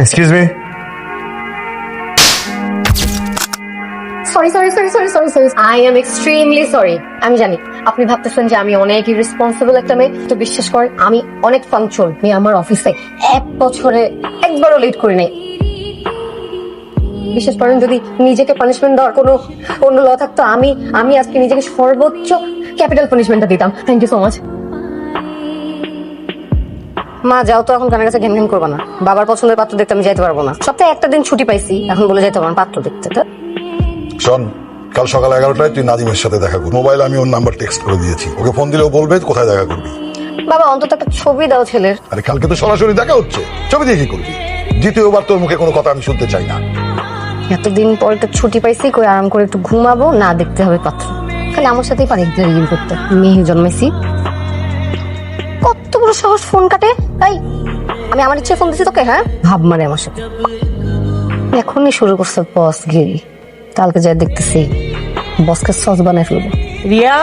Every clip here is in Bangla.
Excuse me. Sorry I am extremely sorry. আমি জানি আপনি ভাবতেছেন যে আমি অনেক ইরেসপন্সিবল একটা মেয়ে, তো বিশ্বাস করেন আমি অনেক পাংচুয়াল। আমি আমার অফিসে 1 বছরে একবারও লেট করি নাই। বিশ্বাস করেন যদি নিজেকে পানিশমেন্ট দেওয়ার কোনো ল থাকতো, আমি আজকে নিজেকে সর্বোচ্চ ক্যাপিটাল পানিশমেন্টটা দিতাম। Thank you so much. মা যাও তো, এখন কানের কাছে ঘ্যান ঘ্যান করবা না। বাবার পছন্দের পাত্র দেখতে আমি যাইতে পারবো না। সপ্তাহে একটা দিন ছুটি পাইছি, এখন বলে যাইতে পারবো না পাত্র দেখতে। তো শোন, কাল সকাল 11টায় তুই নাজিমের সাথে দেখা করবি। মোবাইলে আমি ওর নাম্বার টেক্সট করে দিয়েছি, ওকে ফোন দিলেও বলবে কোথায় দেখা করবি। বাবা অন্তত একটা ছবি দাও ছেলের। আরে কালকে তো সরাসরি দেখা হচ্ছে, ছবি দিয়ে কি করবি? দ্বিতীয়বার তোর মুখে কোনো কথা আমি শুনতে চাই না। এতদিন পর একটা ছুটি পাইছি, কই আরাম করে একটু ঘুমাবো, না দেখতে হবে পাত্র। খালি আমার সাথেই পারি ইয়ে করতে। মেয়ে জন্মাইছি, কত বড় সাহস ফোন কাটে। তাই আমি আমার ইচ্ছে ফোন দিছি তোকে? হ্যাঁ, ভাব মানে আমার সাথে এখনই শুরু করছে বস গিরি। কালকে যাই দেখতেছি বসকে সস বানায় ফেলবো। রিয়া,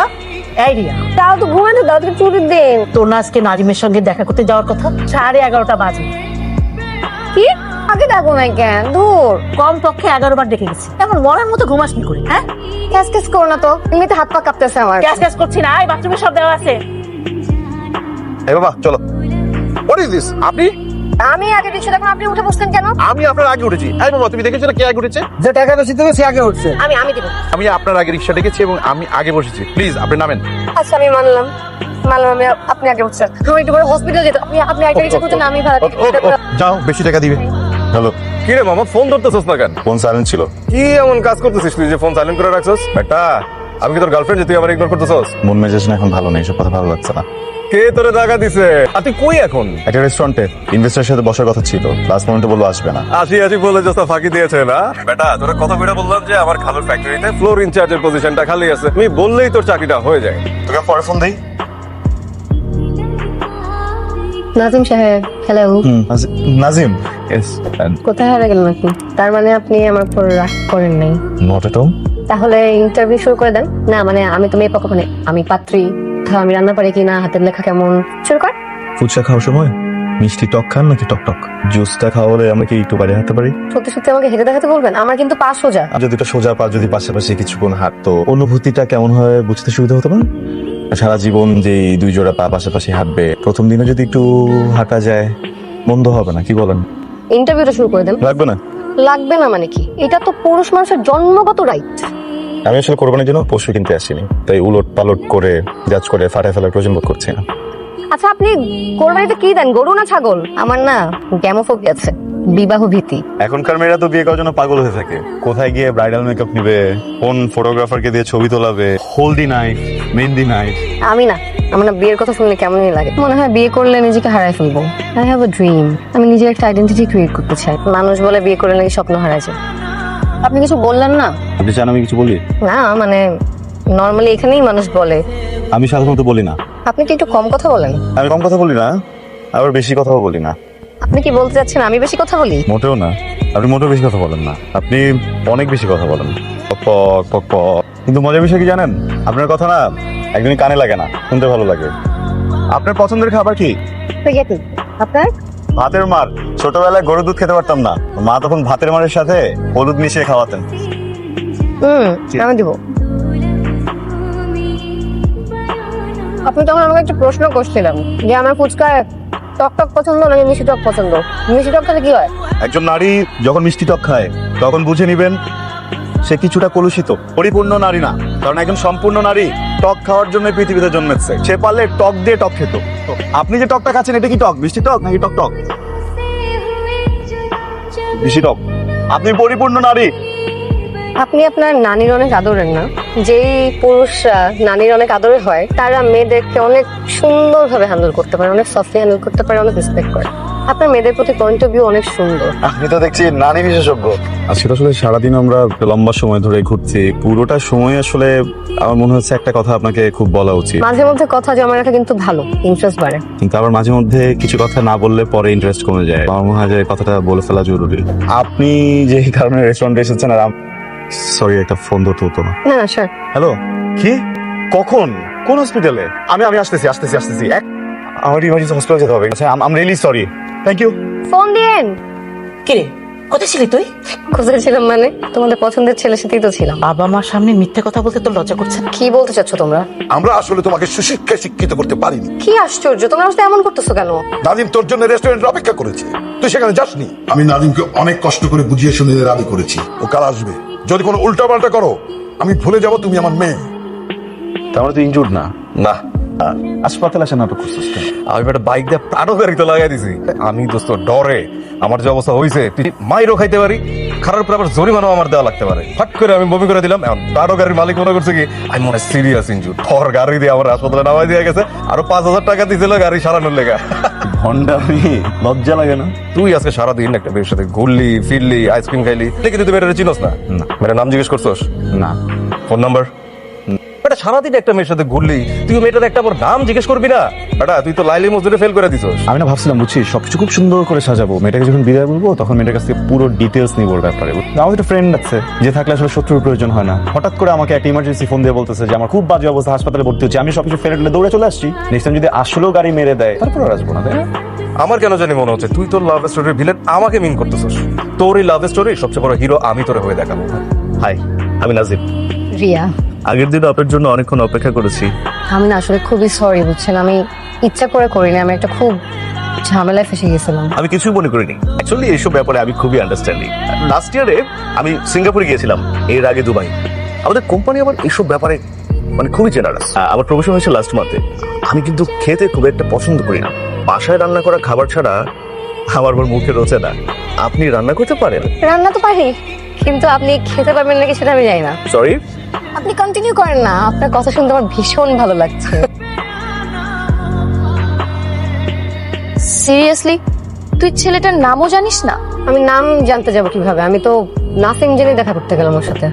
এই রিয়া, তাও তো ঘুমানো দাও, তুমি ছুটি দেন। তোর না আজকে নাজিমের সঙ্গে দেখা করতে যাওয়ার কথা? 11:30 বাজে। কি আগে ডাকো নাই কেন? দূর কম পক্ষে 11 বার ডেকে গেছি। এখন মরার মতো ঘুমাস কি করে? হ্যাঁ, ক্যাস ক্যাস করো না তো, এমনিতে হাত পা কাঁপতেছে আমার। ক্যাশ ক্যাশ করছি না, এই বাথরুমে সব দেওয়া আছে। এই বাবা চলো। What is this? আপনি? আমি আগে দিচ্ছি, তখন আপনি উঠে বসতেন কেন? আমি আপনার আগে উঠেছি। এই বাবা, তুমি দেখেছো না কে আগে উঠেছে? যে টাকা রসিদ দেবে সে আগে উঠছে। আমি দিব। আমি আপনার আগে রিক্সা ডেকেছি এবং আমি আগে বসেছি। প্লিজ আপনি নামেন। আচ্ছা আমি মানলাম আমি আপনি আগে উঠছেন। আমি একটু পরে হসপিটাল যেতে। আপনি আগে রিক্সা করতেন, আমি ভাড়া যাও, বেশি টাকা দিবে। হ্যালো, কি রে মামা, ফোন ধরতেছস না কেন? ফোন সাইলেন্ট ছিল। কি এমন কাজ করতেছিস তুই যে ফোন সাইলেন্ট করে রাখছস? বেটা, আমি কি তোর গার্লফ্রেন্ড যে তুই আমার ইগনোর করতেছস? মন মেজাজ না এখন ভালো নেই, সব কথা ভালো লাগছে না। কে তোরে টাকা দিছে? আর তুই কই এখন? একটা রেস্টুরেন্টে ইনভেস্টরের সাথে বসার কথা ছিল, লাস্ট মোমেন্টে বললো আসবে না। আসি বলে জাস্ট ফাঁকি দিয়েছে না? বেটা, তোরা কথা কইরা বললাম যে আমার খালুর ফ্যাক্টরিতে ফ্লোর ইনচার্জের পজিশনটা খালি আছে, তুমি বললেই তোর চাকরিটা হয়ে যায়। তোকে পরে ফোন দেই। নাজিম সাহেব, হ্যালো। নাজিম, ইয়েস। কোথায় হারা গেলেন আপনি? তার মানে আপনি আমার উপর রাগ করেন নাই? Not at all. তাহলে ইন্টারভিউ শুরু করে দেন না। মানে আমি তো মেয়ে পক্ষ, মানে আমি পাত্রী। আমি রান্না পারি কিনা, হাতের লেখা কেমন, শুরু কর। ফুচকা খাওয়ার সময় মিষ্টি টক খান নাকি টক টক? জুসটা খাওয়ালে আমরা কি একটু বাইরে হাঁটতে পারি? সত্যি সত্যি আমাকে হেঁটে দেখাতে বলবেন? আমার কিন্তু পা সোজা। আর যদি এটা সোজা পা যদি পাশাপাশি কিছুক্ষণ হাঁটতো, অনুভূতিটা কেমন হয় বুঝতে সুবিধা হতো না? সারা জীবন যে এই 2 জোড়া পা পাশাপাশি হাঁটবে, প্রথম দিনে যদি একটু হাঁটা যায় মন্দ হবে না, কি বলেন? ইন্টারভিউটা শুরু করে দেন। লাগবে না? লাগবে না মানে কি? এটা তো পুরুষ মানুষের জন্মগত রাইট। আমি আসলে কোরবানির জন্য পশু কিনতে আসিনি, তাই উলট পালট করে জাজ করে ফাটায় ফেলার প্রয়োজন বোধ করছি না। আচ্ছা আপনি কোরবানিতে কি দেন, গরু না ছাগল? আমার না গ্যামোফোবিয়া আছে, বিবাহ ভীতি। এখনকার মেয়েরা তো বিয়ে করার জন্য পাগল হয়ে থাকে। কোথায় গিয়ে ব্রাইডাল মেকআপ নিবে, কোন ফটোগ্রাফারকে দিয়ে ছবি তোলাবে, হলদি নাইট, মেহেন্দি নাইট। আমি না, আমার না বিয়ের কথা শুনলে কেমনই লাগে। মনে হয় বিয়ে করলে নিজেকে হারায় ফেলবো। আই হ্যাভ আ ড্রিম, আমি নিজের একটা আইডেন্টিটি ক্রিয়েট করতে চাই। মানুষ বলে বিয়ে করলে নাকি স্বপ্ন হারায় যায়। আপনি কিছু বললেন না? আপনি চান আমি কিছু বলি? না মানে নর্মালি এখানেই মানুষ বলে। আমি সাধারণত বলি না। আপনি কি একটু কম কথা বলেন? আমি কম কথা বলি না, আবার বেশি কথাও বলি না। আপনি কি বলতে চাচ্ছেন আমি বেশি কথা বলি? মোটেও না, আপনি মোটেও বেশি কথা বলেন না। আপনি অনেক বেশি কথা বলেন, পক পক পক। কিন্তু মজার বিষয় কি জানেন? আপনার কথা না একদমই কানে লাগে না, শুনতে ভালো লাগে। আপনার পছন্দের খাবার কি? স্প্যাগেটি। আপনার? ভাতের মার। ছোটবেলায় গরুর দুধ খেতে পারতাম না, মা তখন ভাতের মারের সাথে হলুদ মিশিয়ে খাওয়াতেন। আমি দিব। আপনি তখন আমাকে একটা প্রশ্ন করছিলেন যে আমার ফুচকায় টক টক পছন্দ নাকি মিষ্টি টক পছন্দ। মিষ্টি টক খেলে কি হয়? একজন নারী যখন মিষ্টি টক খায় তখন বুঝে নিবেন সে কিছুটা কলুষিত। পরিপূর্ণ নারী না, কারণ একজন সম্পূর্ণ নারী টক খাওয়ার জন্য পৃথিবীতে জন্মেছে। সে পারলে টক দিয়ে টক খেত। আপনি যে টকটা খাচ্ছেন এটা কি টক, মিষ্টি টক নাকি টক টক? মিষ্টি টক। আপনি পরিপূর্ণ নারী। আপনি আপনার নানির অনেক আদরের না? যেই পুরুষরা নানির অনেক আদরের হয় তারা মেয়েদেরকে অনেক সুন্দরভাবে হ্যান্ডেল করতে পারে, অনেক সফটলি হ্যান্ডেল করতে পারে, অনেক রেসপেক্ট করে। আপনার মেয়েদের প্রতি পয়েন্ট অফ ভিউ অনেক সুন্দর। আপনি তো দেখছি নারী বিশেষজ্ঞ। আজকে আসলে সারাদিন আমরা লম্বা সময় ধরে ঘুরছি, পুরোটা সময় আসলে আমার মনে হচ্ছে একটা কথা আপনাকে খুব বলা উচিত। মাঝে মধ্যে কথা জমা রাখা কিন্তু ভালো, ইন্টারেস্ট বাড়ে। কিন্তু আবার মাঝে মধ্যে কিছু কথা না বললে পরে ইন্টারেস্ট কমে যায়। আমার মনে হয় যে কথাটা বলে ফেলা জরুরি। আপনি যে কারণে রেস্টুরেন্টে এসেছেন, আর সরি একটা ফোন ধরতে হতো না। না না স্যার। হ্যালো, কি কখন কোন হসপিটালে? আমি আসতেছি। আমার ইমার্জেন্সি হসপিটাল যেতে হবে। আচ্ছা I am really sorry. Thank you. Phone দিন। কিরে কোথায় ছিলি তুই? কোথায় ছিলাম মানে? তোমাদের পছন্দের ছেলের সাথেই তো ছিলাম। বাবা মার সামনে মিথ্যে কথা বলতে তোর লজ্জা করছে না? কি বলতে চাচ্ছ তোমরা? আমরা আসলে তোমাকে সুশিক্ষায় শিক্ষিত করতে পারিনি। কি আশ্চর্য, তোমরা আমার সাথে এমন করতেছো কেন? নাদিম তোর জন্য রেস্টুরেন্টে অপেক্ষা করেছে, তুই সেখানে যাসনি। আমি নাদিমকে অনেক কষ্ট করে বুঝিয়ে শুনিয়ে রাজি করেছি, ও কাল আসবে। যদি কোনো উল্টাপাল্টা করো আমি ভুলে যাব তুমি আমার মেয়ে। তার মানে তুই ইনজুর্ড না? না, হাসপাতালে আসে নাটক করছিস কেন? আমি একটা বাইক দিয়ে প্রাডো গাড়িতে লাগাই দিছি। আমি দোস্ত ডরে, আমার যে অবস্থা হয়েছে তুই মাইরও খাইতে পারি, খারাপ পর আবার জরিমানাও আমার দেওয়া লাগতে পারে। ফাট করে আমি বমি করে দিলাম। এখন প্রাডো গাড়ির মালিক মনে করছে কি আমি মনে হয় সিরিয়াস ইনজুর, তোর গাড়ি দিয়ে আমার হাসপাতালে নামাই দিয়ে গেছে, আরো 5,000 টাকা দিয়েছিল গাড়ি সারানোর লেগা। ভন্ডামি, লজ্জা লাগে না? তুই আজকে সারাদিন একটা মেয়ের সাথে ঘুরলি ফিরলি, আইসক্রিম খাইলি, কিন্তু তুই মেয়েটারে চিনোস না? মেয়েটার নাম জিজ্ঞেস করছোস? না। Phone number? বেটা সারাদিন একটা মেয়ের সাথে ঘুরলি, তুই মেয়েটার একটা আমার নাম জিজ্ঞেস করবি না? বেটা তুই তো লাইলি মজদুরে ফেল করে দিছস। আমি না ভাবছিলাম বুঝছিস সবকিছু খুব সুন্দর করে সাজাবো, মেয়েটাকে যখন বিদায় বলবো তখন মেয়েটার কাছ থেকে পুরো ডিটেলস নিবো ওর ব্যাপারে। আমার একটা ফ্রেন্ড আছে যে থাকলে আসলে শত্রুর প্রয়োজন হয় না। হঠাৎ করে আমাকে একটা ইমার্জেন্সি ফোন দিয়ে বলতেছে যে আমার খুব বাজে অবস্থা, হাসপাতালে ভর্তি হচ্ছে। আমি সবকিছু ফেলে টেলে দৌড়ে চলে আসছি। নেক্সট টাইম যদি আসলেও গাড়ি মেরে দেয় তারপর আর আসবো না, তাই না? আমার কেন জানি মনে হচ্ছে তুই তোর লাভ স্টোরির ভিলেন আমাকে মিন করতেছস। তোর এই লাভ স্টোরি সবচেয়ে বড় হিরো আমি তোরে হয়ে দেখাবো। হাই, আমি নাজিব। রিয়া, আগের দিন আপনার জন্য অনেকক্ষণ অপেক্ষা করেছি। আমি না আসলে খুবই সরি, বুঝছেন? আমি ইচ্ছা করে করিনি, আমি একটা খুব ঝামেলায় ফেসে গেছিলাম। আমি কিছুই মনে করিনি। অ্যাকচুয়ালি এইসব ব্যাপারে আমি খুবই আন্ডারস্ট্যান্ডিং। লাস্ট ইয়ারে আমি সিঙ্গাপুরে গিয়েছিলাম, এর আগে দুবাই। আমাদের কোম্পানি আবার এইসব ব্যাপারে মানে খুবই জেনারাস। আমার প্রমোশন হয়েছে লাস্ট মান্থে। আমি কিন্তু খেতে খুব একটা পছন্দ করি না, বাসায় রান্না করা খাবার ছাড়া আমার আবার মুখে রোচে না। আপনি রান্না করতে পারেন? রান্না তো পারি, কিন্তু আপনি খেতে পারবেন নাকি সেটা আমি জানি না। সরি। আপনি কন্টিনিউ করেন না, আপনার কথা শুনতে আমার ভীষণ ভালো লাগছে। সিরিয়াসলি তুই ছেলেটার নামও জানিস না? আমি নাম জানতে যাব কিভাবে? আমি তো নাসিম জেনে দেখা করতে গেলাম ওর সাথে।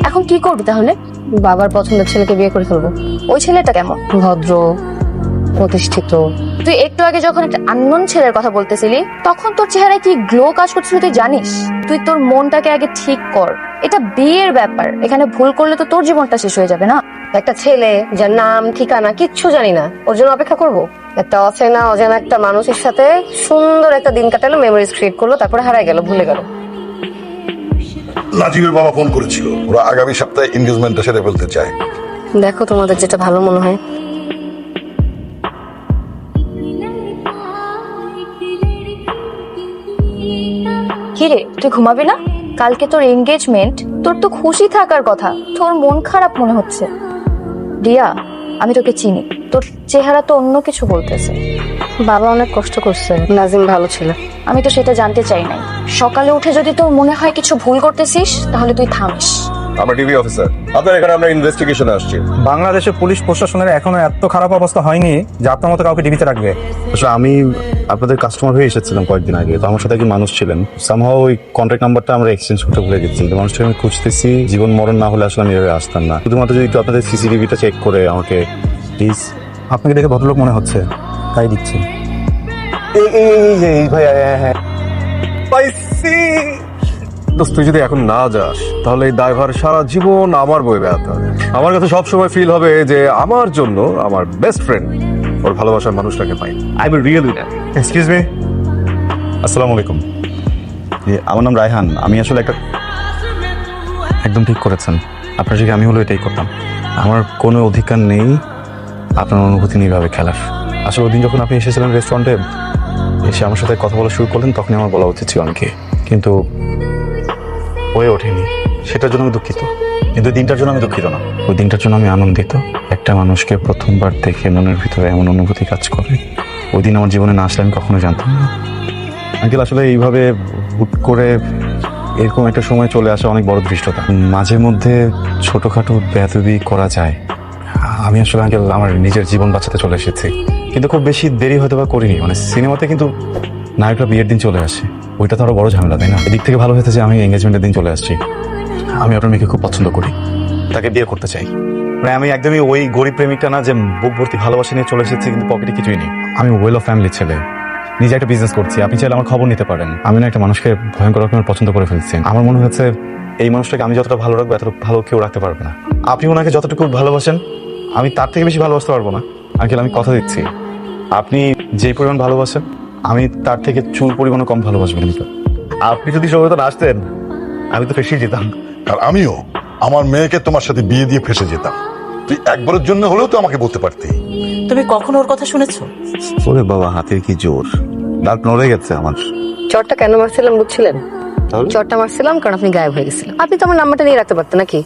এখন কি করবি তাহলে? বাবার পছন্দের ছেলেকে বিয়ে করে ফেলবো। ওই ছেলেটা কেমন? ভদ্র, প্রতিষ্ঠিত। তুই একটু আগে যখন একটা আননোন ছেলের কথা বলতেছিলি তখন তোর চেহারায় কি গ্লো কাজ করছিল তুই জানিস? তুই তোর মনটাকে আগে ঠিক কর, এটা বিয়ের ব্যাপার, এখানে ভুল করলে তো তোর জীবনটা শেষ হয়ে যাবে না। একটা ছেলে যার নাম ঠিকানা কিচ্ছু জানি না, ওর জন্য অপেক্ষা করব? একটা অচেনা অজানা একটা মানুষের সাথে সুন্দর একটা দিন কাটালো, মেমোরিজ ক্রিয়েট করলো, তারপরে হারাই গেল, ভুলে গেল। নাজিমের বাবা ফোন করেছিল, ওরা আগামী সপ্তাহে এনগেজমেন্টটা সেরে ফেলতে চায়। দেখো তোমাদের যেটা ভালো মনে হয়। কিরে তুই ঘুমাবি না? কালকে তোর এনগেজমেন্ট, তোর তো খুশি থাকার কথা, তোর মন খারাপ মনে হচ্ছে। রিয়া, আমি তোকে চিনি, তোর চেহারা তো অন্য কিছু বলতেছে। বাবা অনেক কষ্ট করছে, নাজিম ভালো ছিল। আমি তো সেটা জানতে চাই নাই। সকালে উঠে যদি তোর মনে হয় কিছু ভুল করতেছিস তাহলে তুই থামিস। আমরা টিভি অফিসার, আপনার এখানে আমরা ইনভেস্টিগেশনে আসছি। বাংলাদেশের পুলিশ প্রশাসনের এখনো এত খারাপ অবস্থা হয়নি যে আপনার মতো কাউকে ডিবিতে রাখবে। আসলে আমি আপনাদের কাস্টমার হয়ে এসেছিলাম কয়েকদিন আগে, তো আমার সাথে একজন মানুষ ছিলেন। সামহাও ওই কন্ট্যাক্ট নাম্বারটা আমরা এক্সচেঞ্জ করতে ভুলে গেছি। তো মানুষটাকে আমি খুঁজতেছি, জীবন মরণ না হলে আসলে আমি এভাবে আসতাম না। শুধুমাত্র যদি একটু আপনাদের সিসিটিভিটা চেক করে আমাকে প্লিজ। আপনাকে দেখে ভদ্রলোক মনে হচ্ছে, তাই দিচ্ছি। এই ভাই, হ্যাঁ পাইছি। দোস্ত তুই যদি এখন না যাস তাহলে এই দায়ভার সারা জীবন আমার বয়ে বেড়াতে হবে। আমার কাছে সবসময় ফিল হবে যে আমার জন্য আমার বেস্ট ফ্রেন্ড ওর ভালোবাসার মানুষটাকে পাই। I will really that. Excuse me, আসসালামু আলাইকুম। আমার নাম রায়হান। আমি আসলে একদম ঠিক করেছেন, আপনার জায়গায় আমি হলো এটাই করতাম। আমার কোনো অধিকার নেই আপনার অনুভূতি নিয়ে এভাবে খেলার। আসলে ওই দিন যখন আপনি এসেছিলেন রেস্টুরেন্টে, এসে আমার সাথে কথা বলা শুরু করলেন, তখনই আমার বলা উচিত ছিল আমাকে, কিন্তু হয়ে ওঠেনি। সেটার জন্য আমি দুঃখিত, কিন্তু দিনটার জন্য আমি দুঃখিত না। ওই দিনটার জন্য আমি আনন্দিত। একটা মানুষকে প্রথমবার দেখে মনের ভিতরে এমন অনুভূতি কাজ করে, ওই দিন আমার জীবনে না আসলে আমি কখনো জানতাম না। আঙ্কেল, আসলে এইভাবে হুট করে এরকম একটা সময় চলে আসা অনেক বড় ধৃষ্টতা। মাঝে মধ্যে ছোটখাটো বেয়াদবি করা যায়। আমি আসলে আঙ্কেল আমার নিজের জীবন বাঁচাতে চলে এসেছি, কিন্তু খুব বেশি দেরি হয়তো বা করিনি। মানে সিনেমাতে কিন্তু নায়করা বিয়ের দিন চলে আসে, ওইটা তো আরো বড় ঝামেলা, তাই না? এদিক থেকে ভালো হয়েছে যে আমি এঙ্গেজমেন্টের দিন চলে আসছি। আমি আপনার মেয়েকে খুব পছন্দ করি, তাকে বিয়ে করতে চাই। মানে আমি একদমই ওই গরিব প্রেমিকটা না যে বুক ভর্তি ভালোবাসা নিয়ে চলে এসেছি কিন্তু পকেটে কিছুই নেই। আমি ওয়েল অফ ফ্যামিলির ছেলে, নিজে একটা বিজনেস করছি। আপনি চাইলে আমার খবর নিতে পারেন। আমি না একটা মানুষকে ভয়ঙ্কর রকমের পছন্দ করে ফেলছি। আমার মনে হচ্ছে এই মানুষটাকে আমি যতটা ভালো রাখবো এতটা ভালো কেউ রাখতে পারবে না। আপনি ওনাকে যতটুকু ভালোবাসেন আমি তার থেকে বেশি ভালোবাসতে পারবো না। আঙ্কেল, আমি কথা দিচ্ছি, আপনি যেই পরিমাণ ভালোবাসেন আমি তার থেকে চুল পরিমাণও কম ভালোবাসবেন। আপনি যদি সময় মতো না আসতেন আমি তো ফেসে যেতাম। আর আমিও আমার মেয়েকে তোমার সাথে বিয়ে দিয়ে ফেসে যেতাম। তুই একবারের জন্য হলেও তো আমাকে বলতে পারতি। তুমি কখন ওর কথা শুনেছো? ওরে বাবা, হাতের কি জোর, দাঁত নড়ে গেছে আমার। চটটা কেন মারছিলাম বুঝছিলেন? চটটা মারছিলাম কারণ আপনি গায়েব হয়ে গেছিলেন। আপনি তো আমার নাম্বারটা নিয়ে রাখতে পারতেন নাকি?